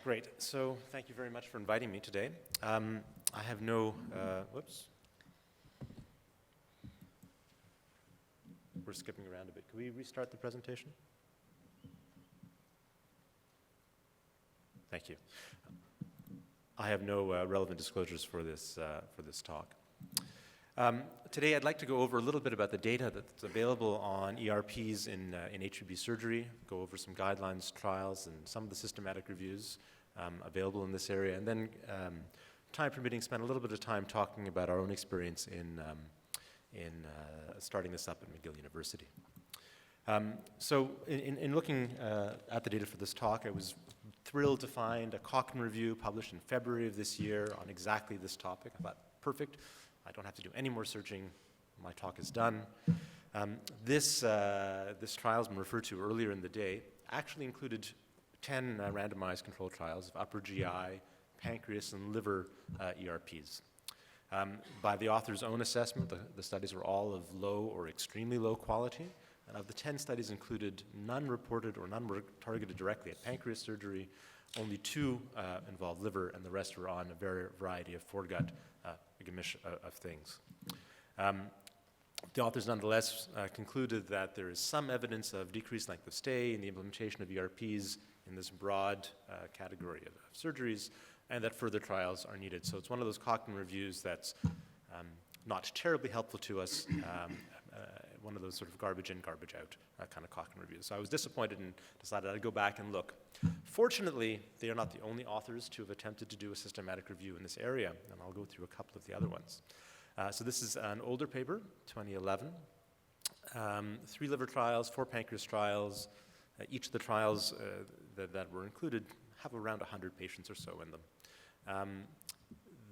Great. So thank you very much for inviting me today. I have no, whoops. We're skipping around a bit. Can we restart the presentation? Thank you. I have no relevant disclosures for this talk. Today I'd like to go over a little bit about the data that's available on ERPs in HPB surgery, go over some guidelines, trials, and some of the systematic reviews available in this area, and then, time permitting, spend a little bit of time talking about our own experience in starting this up at McGill University. So in looking at the data for this talk, I was thrilled to find a Cochrane review published in February of this year on exactly this topic. I thought, perfect. I don't have to do any more searching. My talk is done. This trial has been referred to earlier in the day, actually included 10 randomized controlled trials of upper GI, pancreas, and liver ERPs. By the author's own assessment, the studies were all of low or extremely low quality. And of the 10 studies included, none reported or none were targeted directly at pancreas surgery. Only 2 involved liver, and the rest were on a variety of foregut of things. The authors nonetheless concluded that there is some evidence of decreased length of stay in the implementation of ERPs in this broad category of surgeries, and that further trials are needed. So it's one of those Cochrane reviews that's not terribly helpful to us, one of those sort of garbage in, garbage out kind of Cochrane reviews. So I was disappointed and decided I'd go back and look. Fortunately, they are not the only authors to have attempted to do a systematic review in this area, and I'll go through a couple of the other ones. So this is an older paper, 2011. 3 liver trials, 4 pancreas trials. Each of the trials that were included have around 100 patients or so in them.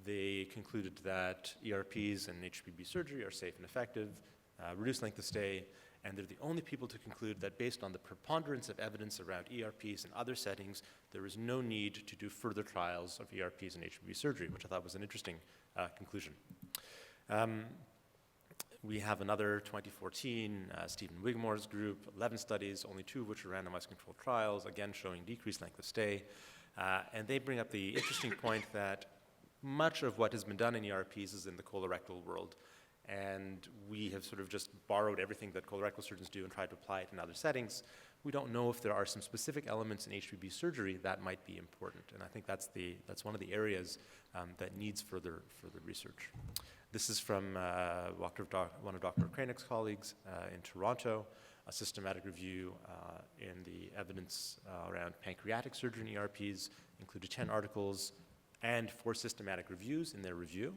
They concluded that ERPs and HPB surgery are safe and effective, reduce length of stay, and they're the only people to conclude that based on the preponderance of evidence around ERPs and other settings, there is no need to do further trials of ERPs and HPB surgery, which I thought was an interesting conclusion. We have another 2014 Stephen Wigmore's group, 11 studies, only 2 of which are randomized controlled trials, again showing decreased length of stay. And they bring up the interesting point that much of what has been done in ERPs is in the colorectal world. And we have sort of just borrowed everything that colorectal surgeons do and tried to apply it in other settings. We don't know if there are some specific elements in HPB surgery that might be important. And I think that's one of the areas that needs further research. This is from one of Dr. Kranick's colleagues in Toronto, a systematic review in the evidence around pancreatic surgery in ERPs, included 10 articles and 4 systematic reviews in their review.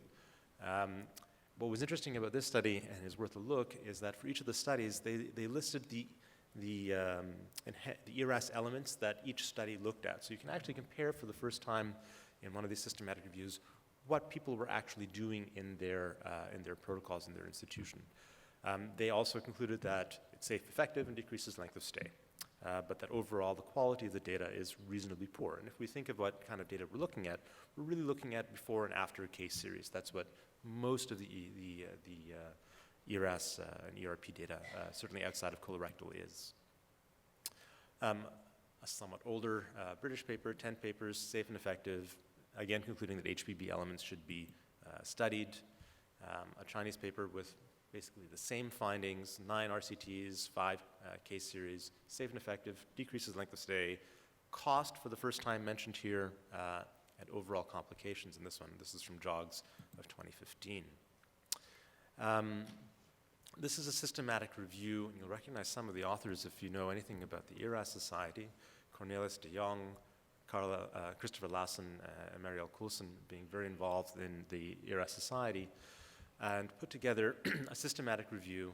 What was interesting about this study, and is worth a look, is that for each of the studies, they listed the ERAS elements that each study looked at. So you can actually compare for the first time in one of these systematic reviews what people were actually doing in their protocols in their institution. They also concluded that it's safe, effective, and decreases length of stay, but that overall the quality of the data is reasonably poor. And if we think of what kind of data we're looking at, we're really looking at before and after case series. That's what most of the ERAS and ERP data, certainly outside of colorectal, is. A somewhat older British paper, 10 papers, safe and effective, again concluding that HPB elements should be studied. A Chinese paper with basically the same findings, 9 RCTs, 5 case series, safe and effective, decreases length of stay, cost for the first time mentioned here, and overall complications in this one. This is from JOGS of 2015. This is a systematic review, and you'll recognize some of the authors if you know anything about the ERAS Society. Cornelis de Jong, Christopher Lassen, and Marielle Coulson being very involved in the ERAS Society, and put together a systematic review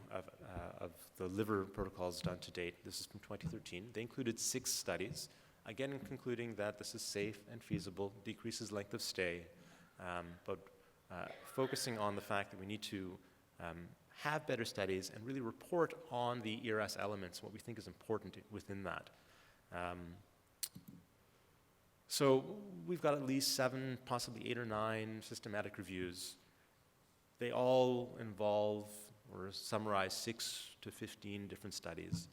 of the liver protocols done to date. This is from 2013. They included 6 studies, again concluding that this is safe and feasible, decreases length of stay, but focusing on the fact that we need to have better studies and really report on the ERAS elements, what we think is important within that. So we've got at least 7, possibly 8 or 9 systematic reviews. They all involve or summarize 6 to 15 different studies.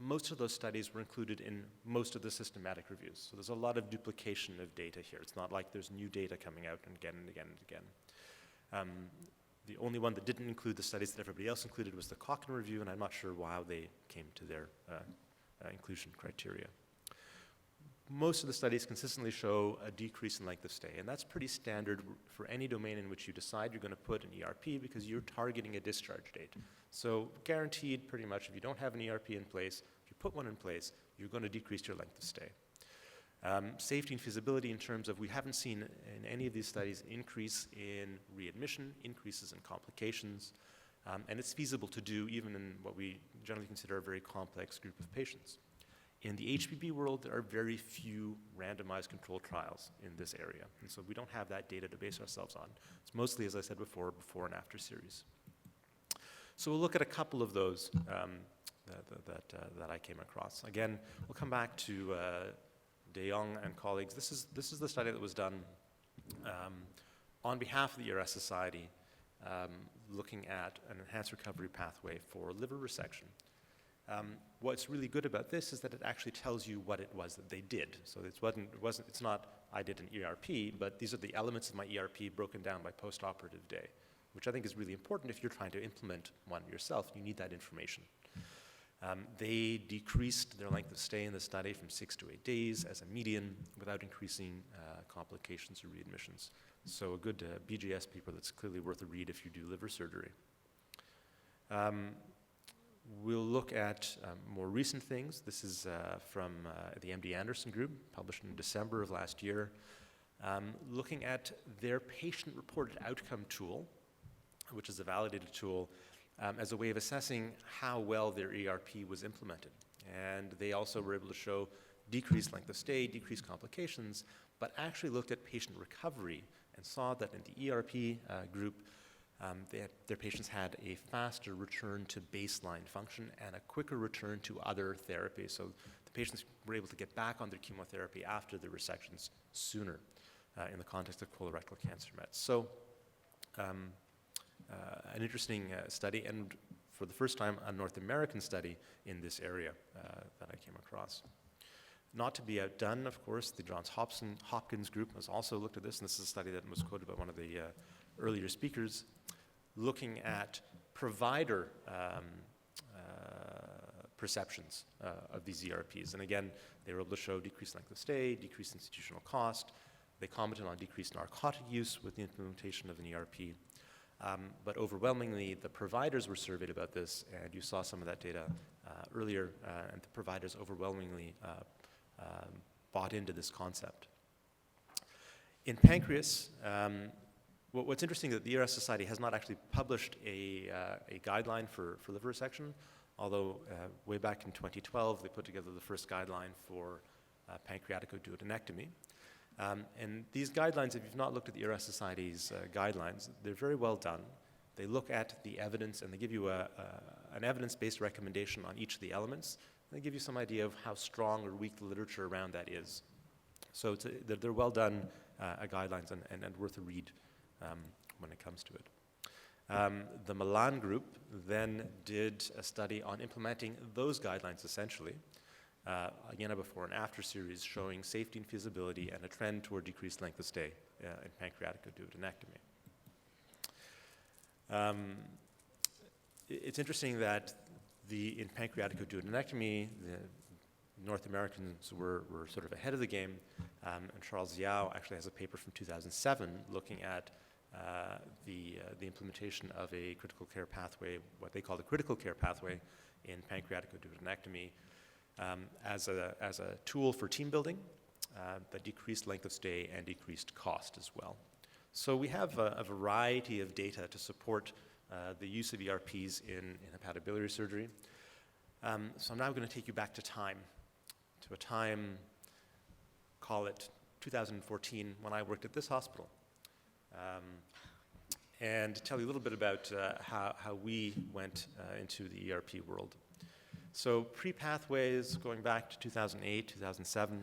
most of those studies were included in most of the systematic reviews. So there's a lot of duplication of data here. It's not like there's new data coming out again and again and again. The only one that didn't include the studies that everybody else included was the Cochrane review, and I'm not sure why they came to their inclusion criteria. Most of the studies consistently show a decrease in length of stay, and that's pretty standard for any domain in which you decide you're going to put an ERP because you're targeting a discharge date. So guaranteed, pretty much, if you don't have an ERP in place, if you put one in place, you're going to decrease your length of stay. Safety and feasibility in terms of we haven't seen in any of these studies increase in readmission, increases in complications, and it's feasible to do even in what we generally consider a very complex group of patients. In the HPB world, there are very few randomized controlled trials in this area, and so we don't have that data to base ourselves on. It's mostly, as I said before and after series. So we'll look at a couple of those that I came across. Again, we'll come back to De Jong and colleagues. This is the study that was done on behalf of the ERS Society, looking at an enhanced recovery pathway for liver resection. What's really good about this is that it actually tells you what it was that they did. So it's not I did an ERP, but these are the elements of my ERP broken down by post-operative day, which I think is really important if you're trying to implement one yourself. You need that information. They decreased their length of stay in the study from 6 to 8 days as a median without increasing complications or readmissions. So a good BJS paper that's clearly worth a read if you do liver surgery. We'll look at more recent things. This is from the MD Anderson group, published in December of last year, looking at their patient-reported outcome tool, which is a validated tool, as a way of assessing how well their ERP was implemented. And they also were able to show decreased length of stay, decreased complications, but actually looked at patient recovery and saw that in the ERP group, their patients had a faster return to baseline function and a quicker return to other therapies. So the patients were able to get back on their chemotherapy after the resections sooner in the context of colorectal cancer mets. So an interesting study, and for the first time, a North American study in this area that I came across. Not to be outdone, of course, the Johns Hopkins group has also looked at this, and this is a study that was quoted by one of the earlier speakers, looking at provider perceptions of these ERPs. And again, they were able to show decreased length of stay, decreased institutional cost. They commented on decreased narcotic use with the implementation of an ERP. But overwhelmingly, the providers were surveyed about this, and you saw some of that data earlier, and the providers overwhelmingly bought into this concept. In pancreas, what's interesting is that the ERS Society has not actually published a guideline for liver resection, although way back in 2012, they put together the first guideline for pancreaticoduodenectomy. And these guidelines, if you've not looked at the ERS Society's guidelines, they're very well done. They look at the evidence and they give you an evidence-based recommendation on each of the elements. And they give you some idea of how strong or weak the literature around that is. So they're well done guidelines and worth a read when it comes to it. The Milan group then did a study on implementing those guidelines essentially. Again, a before and after series showing safety and feasibility and a trend toward decreased length of stay in pancreaticoduodenectomy. It's interesting that in pancreaticoduodenectomy, the North Americans were sort of ahead of the game, and Charles Yao actually has a paper from 2007 looking at the implementation of a critical care pathway, what they call the critical care pathway in pancreaticoduodenectomy, as a tool for team building that decreased length of stay and decreased cost as well. So we have a variety of data to support the use of ERPs in hepatobiliary surgery. So I'm now going to take you back to a time, call it 2014, when I worked at this hospital, and tell you a little bit about how we went into the ERP world. So pre-pathways, going back to 2008, 2007,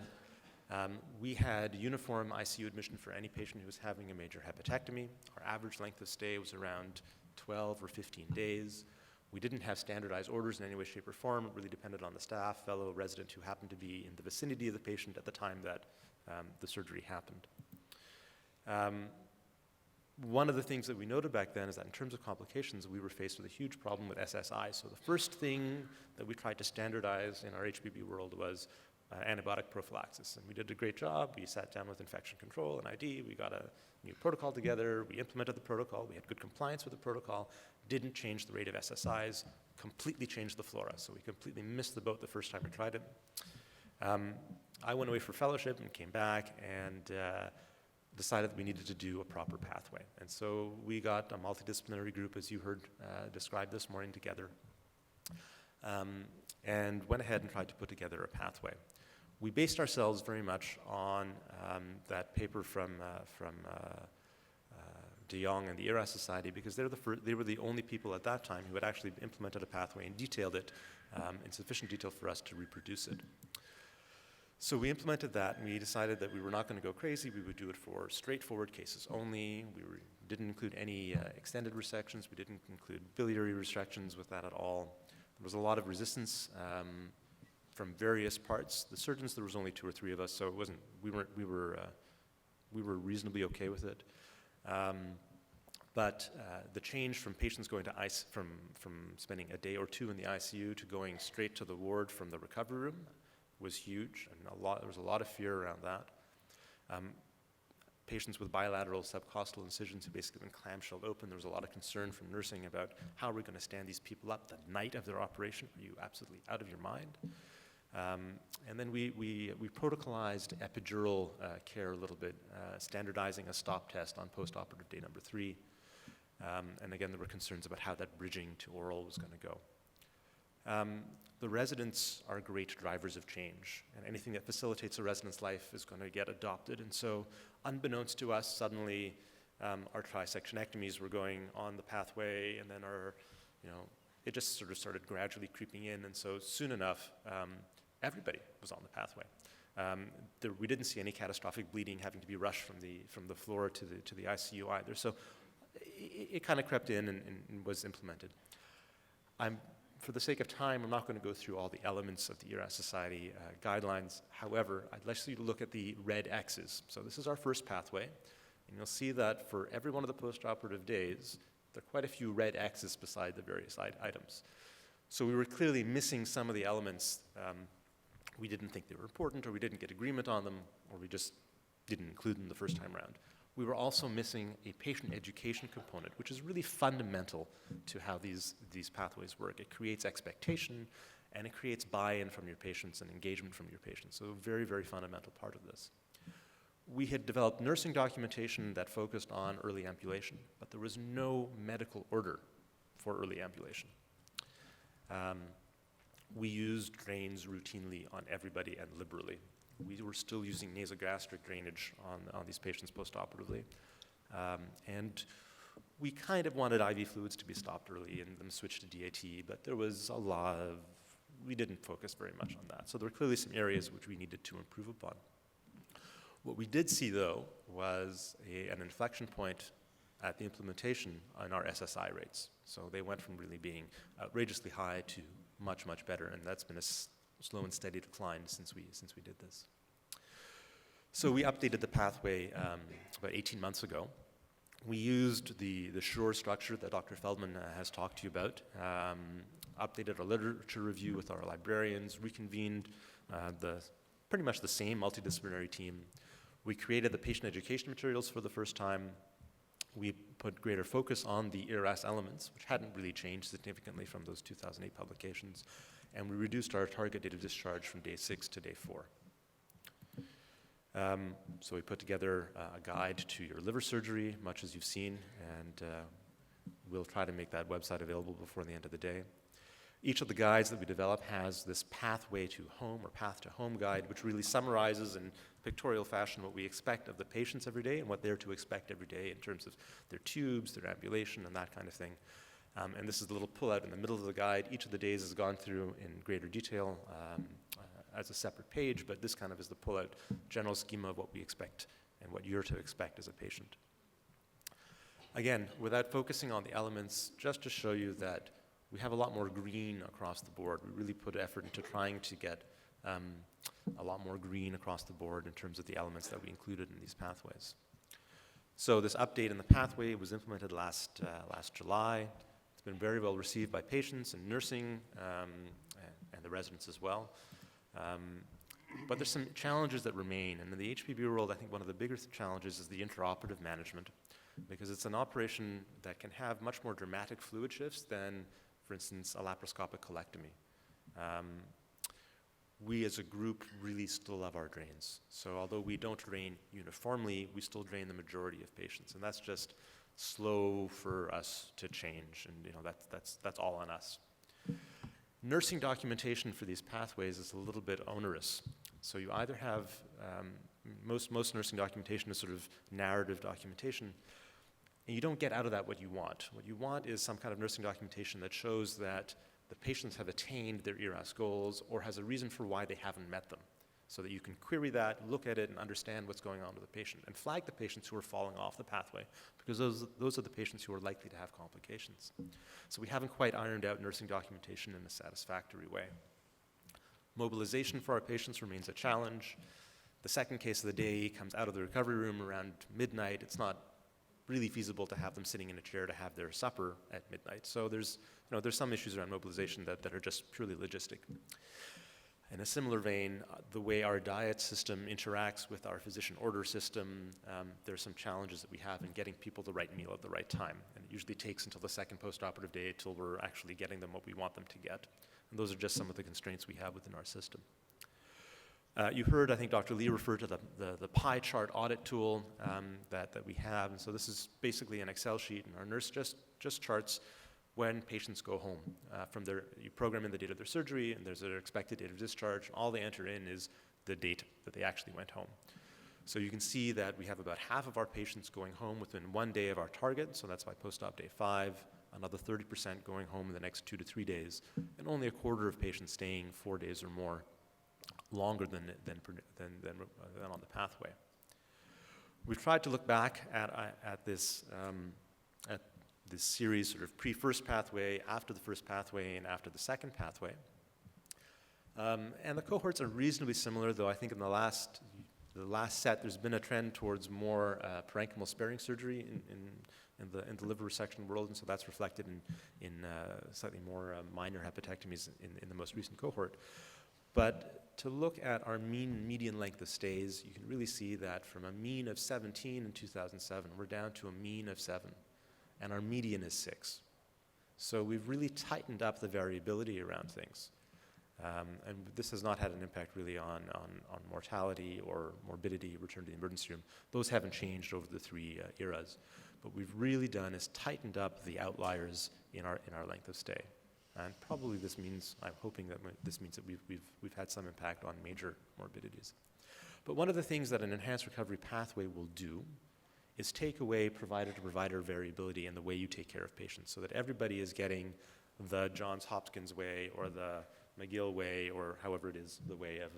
we had uniform ICU admission for any patient who was having a major hepatectomy. Our average length of stay was around 12 or 15 days. We didn't have standardized orders in any way, shape, or form. It really depended on the staff, fellow resident who happened to be in the vicinity of the patient at the time that the surgery happened. One of the things that we noted back then is that in terms of complications, we were faced with a huge problem with SSI. So the first thing that we tried to standardize in our HPB world was antibiotic prophylaxis. And we did a great job. We sat down with infection control and ID. We got a new protocol together. We implemented the protocol. We had good compliance with the protocol. Didn't change the rate of SSIs. Completely changed the flora. So we completely missed the boat the first time we tried it. I went away for fellowship and came back and decided that we needed to do a proper pathway. And so we got a multidisciplinary group, as you heard described this morning, together, and went ahead and tried to put together a pathway. We based ourselves very much on that paper from de Jong and the ERAS Society, because they were the only people at that time who had actually implemented a pathway and detailed it in sufficient detail for us to reproduce it. So we implemented that, and we decided that we were not going to go crazy. We would do it for straightforward cases only. We didn't include any extended resections. We didn't include biliary resections with that at all. There was a lot of resistance from various parts. The surgeons, there was only 2 or 3 of us, so it wasn't. We were reasonably okay with it. But the change from patients going to from spending a day or 2 in the ICU to going straight to the ward from the recovery room was huge, and there was a lot of fear around that. Patients with bilateral subcostal incisions who basically been clamshelled open, there was a lot of concern from nursing about how are we going to stand these people up the night of their operation? Are you absolutely out of your mind? And then we protocolized epidural care a little bit, standardizing a stop test on postoperative day number 3. And again, there were concerns about how that bridging to oral was going to go. The residents are great drivers of change, and anything that facilitates a resident's life is going to get adopted. And so, unbeknownst to us, suddenly our trisectionectomies were going on the pathway, and then it just sort of started gradually creeping in. And so, soon enough, everybody was on the pathway. We didn't see any catastrophic bleeding having to be rushed from the floor to the ICU either. So, it kind of crept in and was implemented. For the sake of time, I'm not going to go through all the elements of the ERAS Society guidelines. However, I'd like you to look at the red X's. So this is our first pathway, and you'll see that for every one of the postoperative days, there are quite a few red X's beside the various items. So we were clearly missing some of the elements. We didn't think they were important, or we didn't get agreement on them, or we just didn't include them the first time around. We were also missing a patient education component, which is really fundamental to how these pathways work. It creates expectation, and it creates buy-in from your patients and engagement from your patients. So a very, very fundamental part of this. We had developed nursing documentation that focused on early ambulation, but there was no medical order for early ambulation. We used drains routinely on everybody and liberally. We were still using nasogastric drainage on these patients postoperatively. And we kind of wanted IV fluids to be stopped early and them switched to DAT, but there was we didn't focus very much on that. So there were clearly some areas which we needed to improve upon. What we did see, though, was an inflection point at the implementation on our SSI rates. So they went from really being outrageously high to much, much better, and that's been a slow and steady decline since we did this. So we updated the pathway about 18 months ago. We used the SURE structure that Dr. Feldman has talked to you about, updated our literature review with our librarians, reconvened pretty much the same multidisciplinary team. We created the patient education materials for the first time. We put greater focus on the ERAS elements, which hadn't really changed significantly from those 2008 publications. And we reduced our target date of discharge from day 6 to day 4. So we put together a guide to your liver surgery, much as you've seen, and we'll try to make that website available before the end of the day. Each of the guides that we develop has this pathway to home or path to home guide, which really summarizes in pictorial fashion what we expect of the patients every day and what they're to expect every day in terms of their tubes, their ambulation, and that kind of thing. And this is the little pull-out in the middle of the guide. Each of the days is gone through in greater detail as a separate page, but this kind of is the pull-out general schema of what we expect and what you're to expect as a patient. Again, without focusing on the elements, just to show you that we have a lot more green across the board. We really put effort into trying to get a lot more green across the board in terms of the elements that we included in these pathways. So this update in the pathway was implemented last July. It's been very well received by patients and nursing and the residents as well. But there's some challenges that remain. And in the HPB world, I think one of the biggest challenges is the intraoperative management, because it's an operation that can have much more dramatic fluid shifts than, for instance, a laparoscopic colectomy. We as a group really still love our drains. So although we don't drain uniformly, we still drain the majority of patients. And that's just slow for us to change. And that's all on us. Nursing documentation for these pathways is a little bit onerous. So you either have, most nursing documentation is sort of narrative documentation, and you don't get out of that what you want. What you want is some kind of nursing documentation that shows that the patients have attained their ERAS goals or has a reason for why they haven't met them, so that you can query that, look at it, and understand what's going on with the patient, and flag the patients who are falling off the pathway, because those are the patients who are likely to have complications. So we haven't quite ironed out nursing documentation in a satisfactory way. Mobilization for our patients remains a challenge. The second case of the day comes out of the recovery room around midnight. It's not really feasible to have them sitting in a chair to have their supper at midnight. So there's some issues around mobilization that are just purely logistic. In a similar vein, the way our diet system interacts with our physician order system, there's some challenges that we have in getting people the right meal at the right time. And it usually takes until the second postoperative day till we're actually getting them what we want them to get. And those are just some of the constraints we have within our system. You heard, I think Dr. Lee referred to the pie chart audit tool that we have. And so this is basically an Excel sheet, and our nurse just charts when patients go home. You program in the date of their surgery, and there's an expected date of discharge. All they enter in is the date that they actually went home. So you can see that we have about half of our patients going home within 1 day of our target, so that's by post-op day 5, another 30% going home in the next 2 to 3 days, and only a quarter of patients staying 4 days or more longer than on the pathway. We've tried to look back at this series sort of pre-first pathway, after the first pathway, and after the second pathway. And the cohorts are reasonably similar, though I think in the last set there's been a trend towards more parenchymal sparing surgery in the liver resection world, and so that's reflected in slightly more minor hepatectomies in the most recent cohort. But to look at our mean and median length of stays, you can really see that from a mean of 17 in 2007, we're down to a mean of 7. And our median is 6. So we've really tightened up the variability around things. And this has not had an impact really on mortality or morbidity, return to the emergency room. Those haven't changed over the 3 eras. But we've really done is tightened up the outliers in our length of stay. And probably this means, I'm hoping that this means that we've had some impact on major morbidities. But one of the things that an enhanced recovery pathway will do is take away provider-to-provider variability in the way you take care of patients, so that everybody is getting the Johns Hopkins way or the McGill way, or however it is, the way of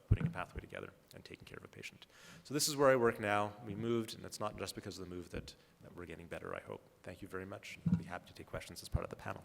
putting a pathway together and taking care of a patient. So this is where I work now. We moved, and it's not just because of the move that we're getting better, I hope. Thank you very much. I'll be happy to take questions as part of the panel.